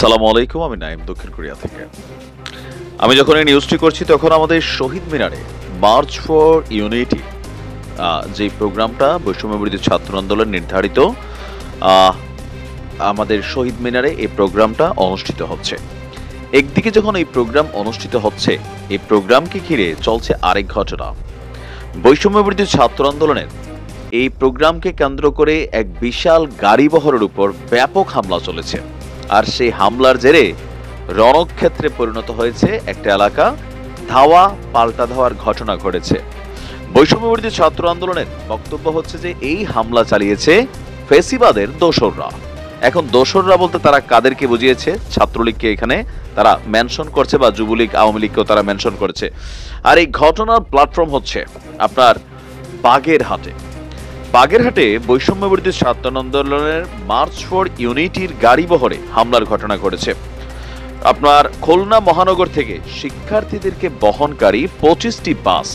সালামু আলাইকুম। আমি নাইম, দক্ষিণ কোরিয়া থেকে। আমি যখন এই নিউজটি করছি তখন আমাদের শহীদ মিনারে মার্চ ফর ইউনিটি যে প্রোগ্রামটা বৈষম্য বিরোধী ছাত্র আন্দোলন নির্ধারিত, আমাদের শহীদ মিনারে এই প্রোগ্রামটা অনুষ্ঠিত হচ্ছে। একদিকে যখন এই প্রোগ্রাম অনুষ্ঠিত হচ্ছে, এই প্রোগ্রামকে ঘিরে চলছে আরেক ঘটনা। বৈষম্য বিরোধী ছাত্র আন্দোলনের এই প্রোগ্রামকে কেন্দ্র করে এক বিশাল গাড়িবহরের উপর ব্যাপক হামলা চলেছে। আর সেই হামলার জেরে রণক্ষেত্রে পরিণত হয়েছে একটা এলাকা, ধাওয়া পাল্টা ধাওয়ার ঘটনা ঘটেছে। বৈষম্য বিরোধী ছাত্র আন্দোলনের বক্তব্য হচ্ছে যে এই হামলা চালিয়েছে ফেসিবাদের দোসররা। এখন দোসররা বলতে তারা কাদেরকে বুঝিয়েছে? ছাত্রলীগকে এখানে তারা মেনশন করছে, বা যুবলীগ আওয়ামী লীগকেও তারা মেনশন করেছে। আর এই ঘটনার প্ল্যাটফর্ম হচ্ছে আপনার বাগেরহাটে বৈষম্য বিরোধী ছাত্র আন্দোলনের মার্চ ফর ইউনিটির গাড়িবহরে হামলার ঘটনা ঘটেছে। আপনার খুলনা মহানগর থেকে শিক্ষার্থীদেরকে বহনকারী 25টি বাস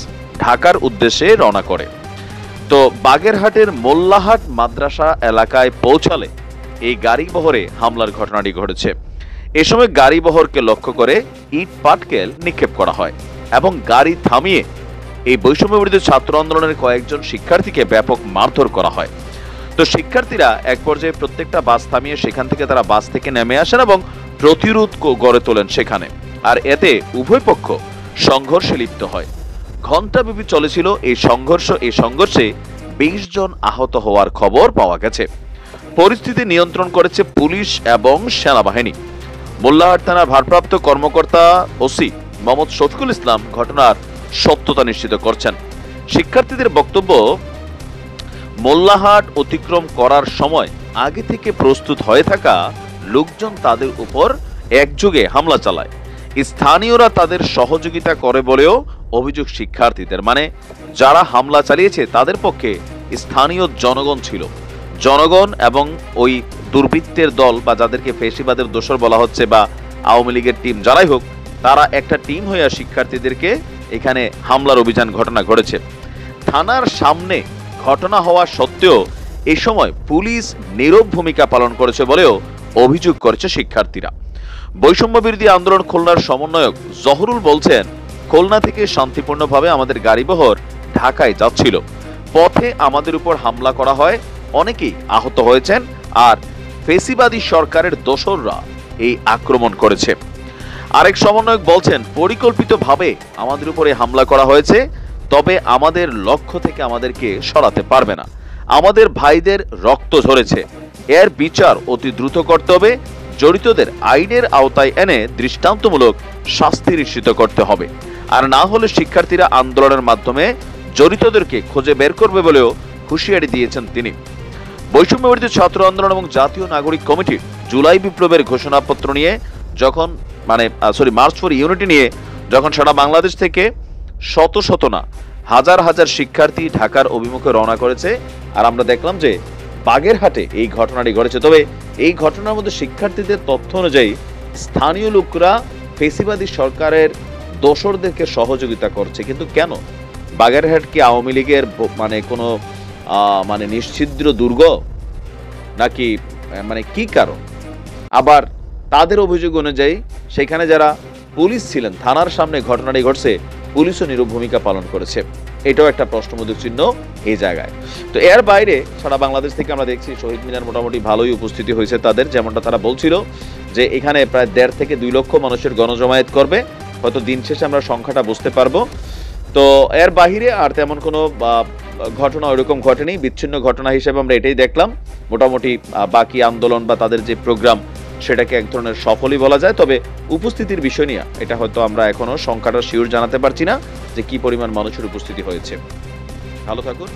ঢাকার উদ্দেশ্যে রওনা করে। তো বাগেরহাটের মোল্লাহাট মাদ্রাসা এলাকায় পৌঁছালে এই গাড়িবহরে হামলার ঘটনাটি ঘটেছে। এ সময় গাড়িবহরকে লক্ষ্য করে ইট পাটকেল নিক্ষেপ করা হয় এবং গাড়ি থামিয়ে এই বৈষম্য বিরোধী ছাত্র আন্দোলনের কয়েকজন শিক্ষার্থীকে ব্যাপক মারধর করা হয়। তো শিক্ষার্থীরা এক পর্যায়ে প্রত্যেকটা বাস থামিয়ে সেখান থেকে তারা বাস থেকে নেমে আসেন এবং প্রতিরোধ গড়ে তোলেন সেখানে। আর এতে উভয় পক্ষ সংঘর্ষে লিপ্ত হয়। ঘণ্টাব্যাপী চলেছিল এই সংঘর্ষে 20 জন আহত হওয়ার খবর পাওয়া গেছে। পরিস্থিতি নিয়ন্ত্রণ করেছে পুলিশ এবং সেনাবাহিনী। মোল্লাহাট থানার ভারপ্রাপ্ত কর্মকর্তা ওসি মোহাম্মদ শফিকুল ইসলাম ঘটনার সত্যতা নিশ্চিত করছেন। শিক্ষার্থীদের বক্তব্য, মোল্লাহাট অতিক্রম করার সময় আগে থেকে প্রস্তুত হয়ে থাকা লোকজন তাদের উপর একযোগে হামলা চালায়। স্থানীয়রা তাদের সহযোগিতা করে বলেও অভিযোগ শিক্ষার্থীদের। মানে যারা হামলা চালিয়েছে তাদের পক্ষে স্থানীয় জনগণ ছিল। জনগণ এবং ওই দুর্বৃত্তের দল, বা যাদেরকে ফেসিবাদের দোসর বলা হচ্ছে, বা আওয়ামী লীগের টিম যারাই হোক, তারা একটা টিম হয়ে শিক্ষার্থীদেরকে এখানে হামলার অভিযান ঘটনা ঘটেছে। থানার সামনে ঘটনা হওয়া সত্ত্বেও এ সময় পুলিশ নীরব ভূমিকা পালন করেছে বলেও অভিযোগ করেছে শিক্ষার্থীরা। বৈষম্য বিরোধী আন্দোলন খুলনার সমন্বয়ক জহরুল বলছেন, খুলনা থেকে শান্তিপূর্ণভাবে আমাদের গাড়িবহর ঢাকায় যাচ্ছিল। পথে আমাদের উপর হামলা করা হয়, অনেকেই আহত হয়েছেন। আর ফেসিবাদী সরকারের দোসররা এই আক্রমণ করেছে। আরেক সমন্বয়ক বলছেন, পরিকল্পিতভাবে আমাদের উপরে হামলা করা হয়েছে, তবে আমাদের লক্ষ্য থেকে আমাদেরকে সরাতে পারবে না। আমাদের ভাইদের রক্ত ঝরেছে, এর বিচার অতি দ্রুত করতে হবে। জড়িতদের আইনের আওতায় এনে দৃষ্টান্তমূলক শাস্তি নিশ্চিত করতে হবে। আর না হলে শিক্ষার্থীরা আন্দোলনের মাধ্যমে জড়িতদেরকে খুঁজে বের করবে বলেও হুঁশিয়ারি দিয়েছেন তিনি। বৈষম্য বিরোধী ছাত্র আন্দোলন এবং জাতীয় নাগরিক কমিটির জুলাই বিপ্লবের ঘোষণাপত্র নিয়ে যখন মার্চ ফর ইউনিটি নিয়ে যখন সারা বাংলাদেশ থেকে শত না হাজার হাজার শিক্ষার্থী ঢাকার অভিমুখে রওনা করেছে, আর আমরা দেখলাম যে বাগেরহাটে এই ঘটনাটি ঘটেছে। তবে এই ঘটনার মধ্যে শিক্ষার্থীদের তথ্য অনুযায়ী স্থানীয় লোকরা ফেসিবাদী সরকারের দোসরদেরকে সহযোগিতা করছে। কিন্তু কেন? বাগেরহাট কি আওয়ামী লীগের কোনো নিশ্ছিদ্র দুর্গ নাকি? কি কারণ? আবার তাদের অভিযোগ অনুযায়ী সেখানে যারা পুলিশ ছিলেন, থানার সামনে ঘটনাটি ঘটছে, পুলিশও নীরব ভূমিকা পালন করেছে। এটাও একটা প্রশ্নবোধক চিহ্ন এই জায়গায়। তো এর বাইরে সারা বাংলাদেশ থেকে আমরা দেখছি শহীদ মিনার মোটামুটি ভালোই উপস্থিতি হয়েছে তাদের, যেমনটা তারা বলছিল যে এখানে প্রায় 1.5 থেকে 2 লক্ষ মানুষের গণজমায়েত করবে। হয়তো দিন শেষে আমরা সংখ্যাটা বুঝতে পারবো। তো এর বাহিরে আর তেমন কোনো ঘটনা ওইরকম ঘটেনি। বিচ্ছিন্ন ঘটনা হিসেবে আমরা এটাই দেখলাম। মোটামুটি বাকি আন্দোলন বা তাদের যে প্রোগ্রাম, সেটাকে এক ধরনের সফলই বলা যায়। তবে উপস্থিতির বিষয় নিয়ে এটা হয়তো আমরা এখনো সংখ্যাটা শিওর জানাতে পারছি না যে কি পরিমাণ মানুষের উপস্থিতি হয়েছে। ভালো থাকুন।